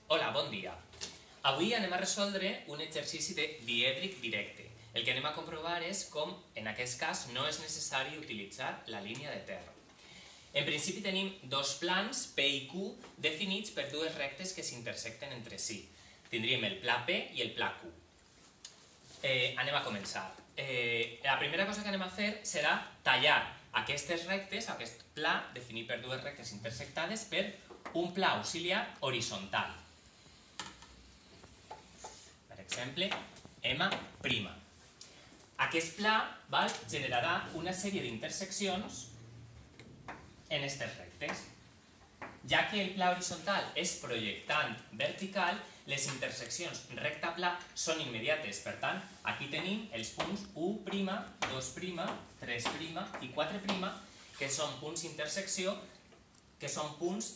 Hola, bon dia. Avui anem a resoldre un exercici de dièdric directe. El que anem a comprovar és com, en aquest cas, no és necessari utilitzar la línia de terra. En principi tenim dos plans, P i Q, definits per dues rectes que s'intersecten entre si. Tindríem el pla P i el pla Q. Anem a començar. La primera cosa que anem a fer serà tallar aquestes rectes, aquest pla definit per dues rectes intersectades, per un pla auxiliar horitzontal. Per exemple, M'. Aquest pla generarà una sèrie d'interseccions en aquestes rectes. Ja que el pla horitzontal és projectant vertical, les interseccions recte-pla són immediates. Per tant, aquí tenim els punts 1', 2', 3' i 4', que són punts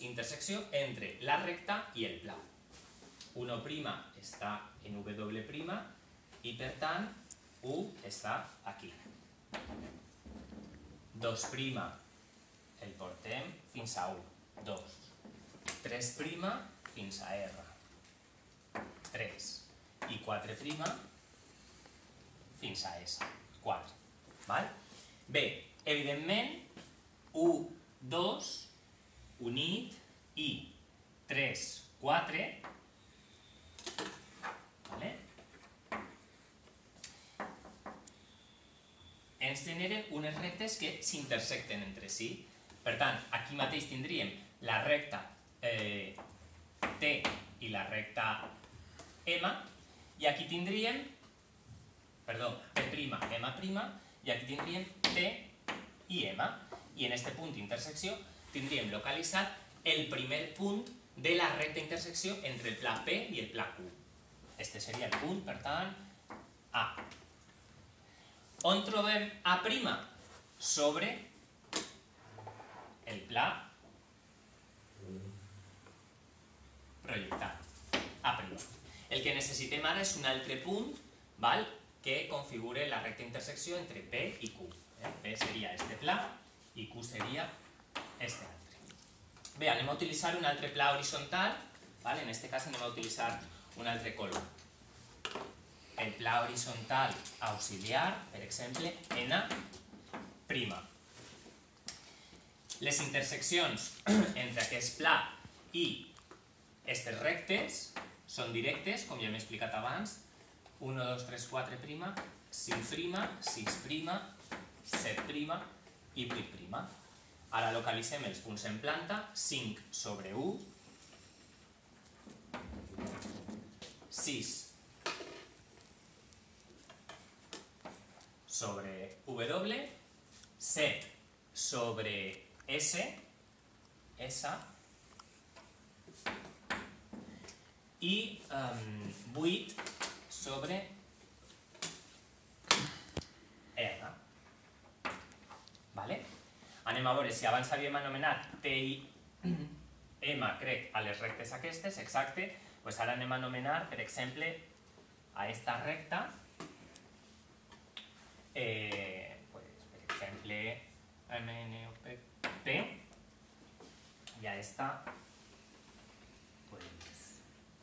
d'intersecció entre la recta i el pla. 1' està en W' i, per tant, 1 està aquí. 2' el portem fins a 1. 2. 3' fins a R. 3. I 4' fins a S. 4. Bé, evidentment, 1, 2, unit, i 3, 4, ens generen unes rectes que s'intersecten entre si. Per tant, aquí mateix tindríem la recta T i la recta M, i aquí tindríem, P', M', i aquí tindríem T i M. I en aquest punt d'intersecció tindríem localitzat el primer punt de la recta intersecció entre el pla P i el pla Q. Este seria el punt, per tant, A. On trobem A'? Sobre el pla projectat. A'. El que necessitem ara és un altre punt que configure la recta intersecció entre P i Q. P seria este pla i Q seria este altre. Bé, anem a utilitzar un altre pla horitzontal. En aquest cas anem a utilitzar un altre color. El pla horitzontal auxiliar, per exemple, N'. Les interseccions entre aquest pla i aquestes rectes són directes, com ja hem explicat abans. 1, 2, 3, 4', 5', 6', 7' i 8'. Ara localitzem els punts en planta. 5 sobre 1, 6 sobre W, 7 sobre S, i 8 sobre R. Anem a veure si abans havíem anomenat T i M, crec, a les rectes aquestes, exacte, doncs ara anem a anomenar, per exemple, a esta recta, per exemple, P, i a esta,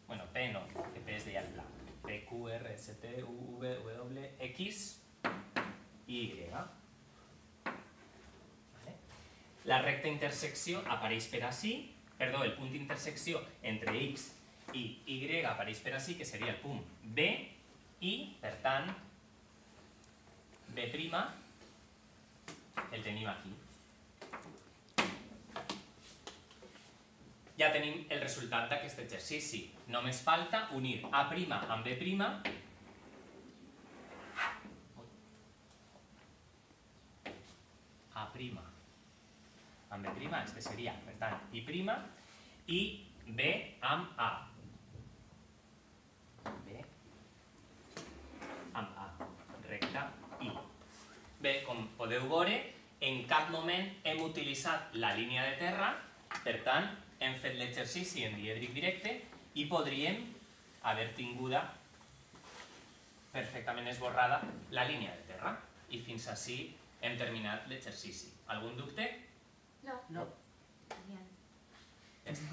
bueno, P no, que P es deia el pla, P, Q, R, S, T, U, V, W, X i Y. La recta intersecció apareix per ací, perdó, el punt d'intersecció entre X i Y apareix per ací, que seria el punt B, i, per tant, B' el tenim aquí. Ja tenim el resultat d'aquest exercici. Només falta unir A' amb B', A' amb B', este seria, per tant, I', i B amb A. B amb A, recta I. Bé, com podeu veure, en cap moment hem utilitzat la línia de terra, per tant, hem fet l'exercici en dièdric directe i podríem haver tinguda perfectament esborrada la línia de terra. I fins ací hem terminat l'exercici. Algun dubte? No. Ja està.